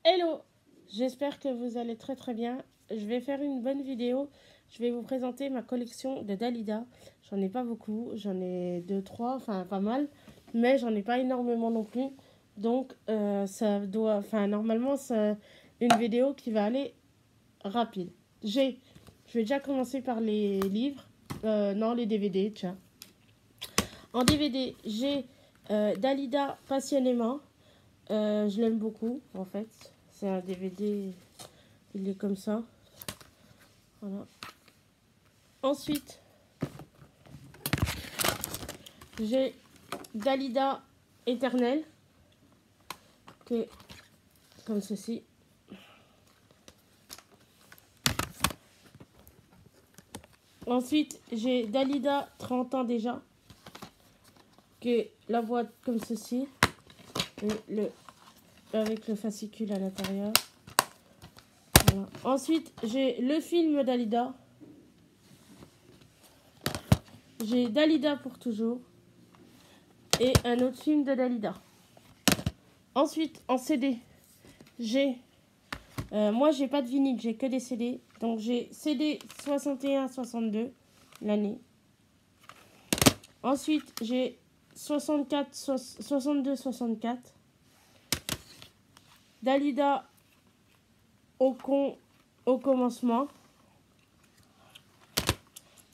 Hello, j'espère que vous allez très bien. Je vais faire une bonne vidéo. Je vais vous présenter ma collection de Dalida. J'en ai pas beaucoup, j'en ai 2-3, enfin pas mal, mais j'en ai pas énormément non plus. Donc normalement c'est une vidéo qui va aller rapide. Je vais déjà commencer par les livres, non les DVD, tiens. En DVD, j'ai Dalida passionnément. Je l'aime beaucoup en fait. C'est un DVD, il est comme ça. Voilà. Ensuite, j'ai Dalida éternel, qui est comme ceci. Ensuite, j'ai Dalida 30 ans déjà, qui est la boîte comme ceci, et avec le fascicule à l'intérieur. Voilà. Ensuite, j'ai le film Dalida. J'ai Dalida pour toujours. Et un autre film de Dalida. Ensuite, en CD, j'ai... moi, j'ai pas de vinyle, j'ai que des CD. Donc, j'ai CD 61-62, l'année. Ensuite, j'ai 62-64. Dalida au commencement.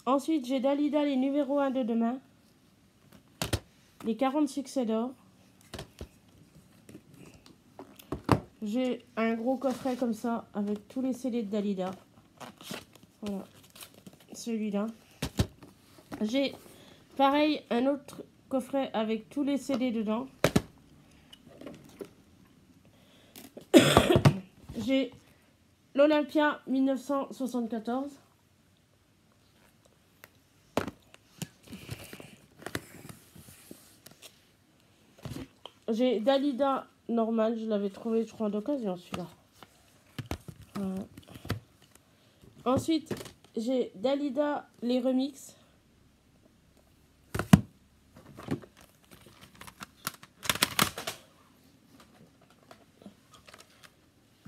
Ensuite, j'ai Dalida les numéros 1 de demain. Les 40 succès d'or. J'ai un gros coffret comme ça avec tous les CD de Dalida. Voilà, celui-là. J'ai pareil un autre coffret avec tous les CD dedans. J'ai l'Olympia 1974. J'ai Dalida normal, je l'avais trouvé je crois d'occasion celui-là. Voilà. Ensuite, j'ai Dalida les remix.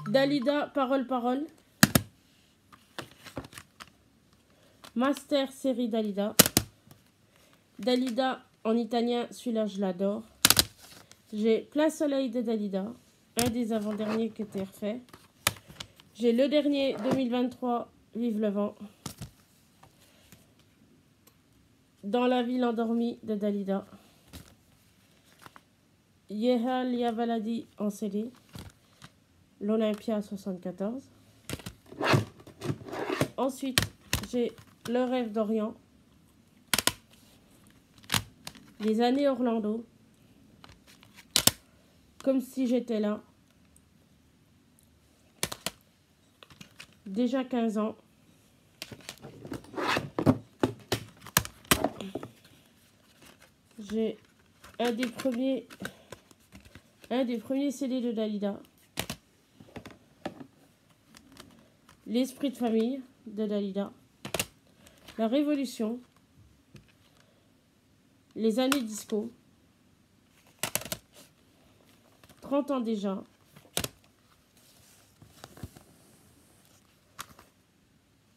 Dalida Parole Parole. Master série Dalida. Dalida en italien, celui-là je l'adore. J'ai Plein Soleil de Dalida, un des avant-derniers qui était refait. J'ai le dernier 2023, Vive le vent. Dans la ville endormie de Dalida. Yehal Yavaladi en CD. L'Olympia 74. Ensuite, j'ai Le rêve d'Orient. Les années Orlando. Comme si j'étais là. Déjà 15 ans. J'ai un des premiers CD de Dalida. L'esprit de famille de Dalida. La révolution. Les années disco. 30 ans déjà.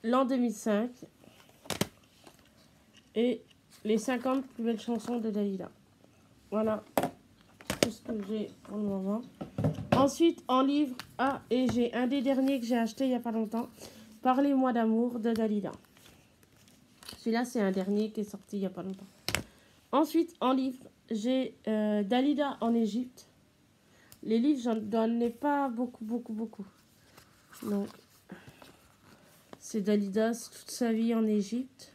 L'an 2005. Et les 50 plus belles chansons de Dalida. Voilà tout ce que j'ai pour le moment. Ensuite, en livre, et j'ai un des derniers que j'ai acheté il n'y a pas longtemps. Parlez-moi d'amour de Dalida. Celui-là, c'est un dernier qui est sorti il n'y a pas longtemps. Ensuite, en livre, j'ai Dalida en Égypte. Les livres, j'en ai pas beaucoup. Donc, c'est Dalida, toute sa vie en Égypte.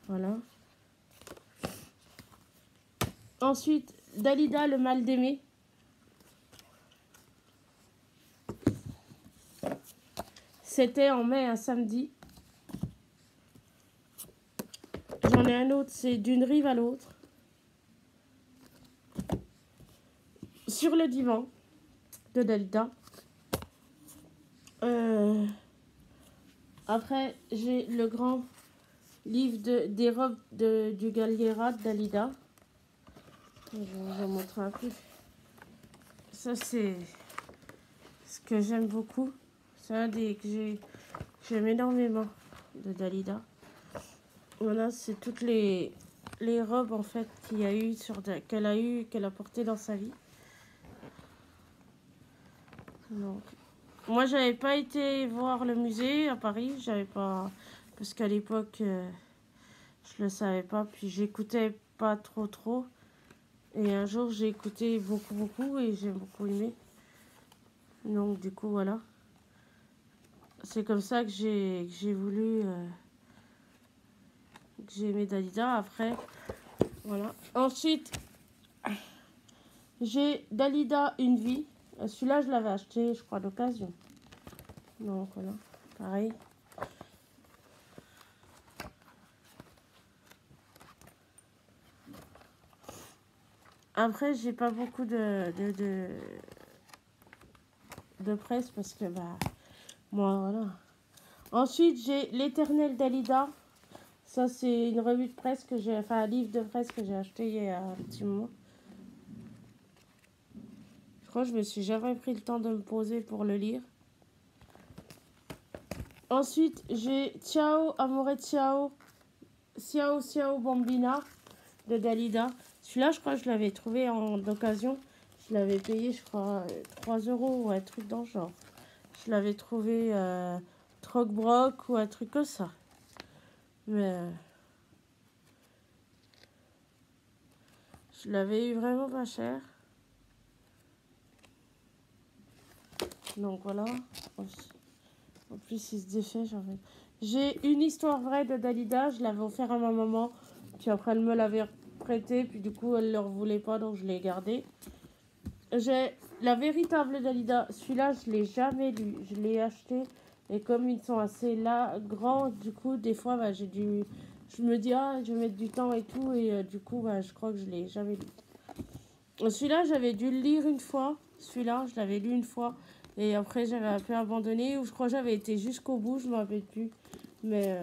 Voilà. Ensuite, Dalida, le mal d'aimer. C'était en mai, un samedi. J'en ai un autre, c'est D'une rive à l'autre. Sur le divan de Dalida. Après, j'ai le grand livre des robes du Galliera de Dalida. Je vais vous montrer un peu. Ça, c'est que j'aime beaucoup. C'est un des que j'aime énormément de Dalida. Voilà, c'est toutes les robes en fait qu'il y a eu qu'elle a portées dans sa vie. Donc, moi j'avais pas été voir le musée à Paris, j'avais pas parce qu'à l'époque je le savais pas, puis j'écoutais pas trop. Et un jour j'ai écouté beaucoup et j'ai beaucoup aimé. Donc du coup voilà. C'est comme ça que j'ai voulu que j'ai aimé Dalida. Après voilà. Ensuite j'ai Dalida Une Vie. Celui-là je l'avais acheté je crois d'occasion. Donc voilà. Pareil. Après j'ai pas beaucoup de presse parce que bah moi voilà. Ensuite j'ai L'Éternel Dalida. Ça c'est une revue de presse que j'ai, enfin un livre de presse que j'ai acheté il y a un petit moment. Je crois que je me suis jamais pris le temps de me poser pour le lire. Ensuite j'ai Ciao Amore Ciao, Ciao Bambina de Dalida. Celui-là je crois que je l'avais trouvé en occasion. Je l'avais payé je crois 3 € ou un truc dans le genre. Je l'avais trouvé troc-broc ou un truc comme ça. Mais je l'avais eu vraiment pas cher. Donc voilà. En plus il se défait. J'ai Une histoire vraie de Dalida. Je l'avais offert à ma maman. Puis après elle me l'avait prêté. Puis du coup elle ne le voulait pas. Donc je l'ai gardé. J'ai La véritable Dalida. Celui-là je ne l'ai jamais lu. Je l'ai acheté. Et comme ils sont assez là, grands, du coup, des fois, bah, je me dis, ah, je vais mettre du temps et tout. Et du coup, bah, je crois que je ne l'ai jamais lu. Celui-là, j'avais dû le lire une fois. Celui-là, je l'avais lu une fois. Et après, j'avais un peu abandonné. Ou je crois que j'avais été jusqu'au bout, je ne me rappelle plus. Mais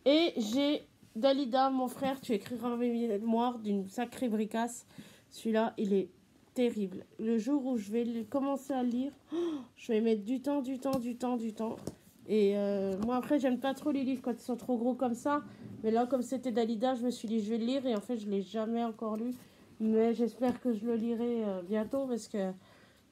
Et j'ai Dalida, mon frère, tu écriras mes mémoires d'une sacrée bricasse. Celui-là, il est terrible. Le jour où je vais commencer à le lire, je vais mettre du temps. Et moi, après, j'aime pas trop les livres quand ils sont trop gros comme ça. Mais là, comme c'était Dalida, je me suis dit, je vais le lire. Et en fait, je ne l'ai jamais encore lu. Mais j'espère que je le lirai bientôt parce que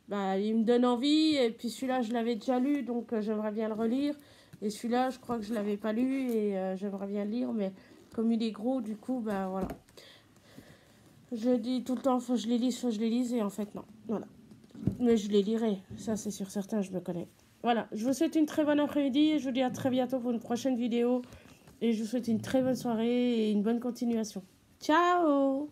bah, il me donne envie. Et puis celui-là, je l'avais déjà lu, donc j'aimerais bien le relire. Et celui-là, je crois que je ne l'avais pas lu et j'aimerais bien le lire. Mais comme il est gros, du coup, bah voilà. Je dis tout le temps, faut que je les lise, et en fait, non. Voilà. Mais je les lirai, ça c'est sûr certain, je me connais. Voilà, je vous souhaite une très bonne après-midi et je vous dis à très bientôt pour une prochaine vidéo. Et je vous souhaite une très bonne soirée et une bonne continuation. Ciao!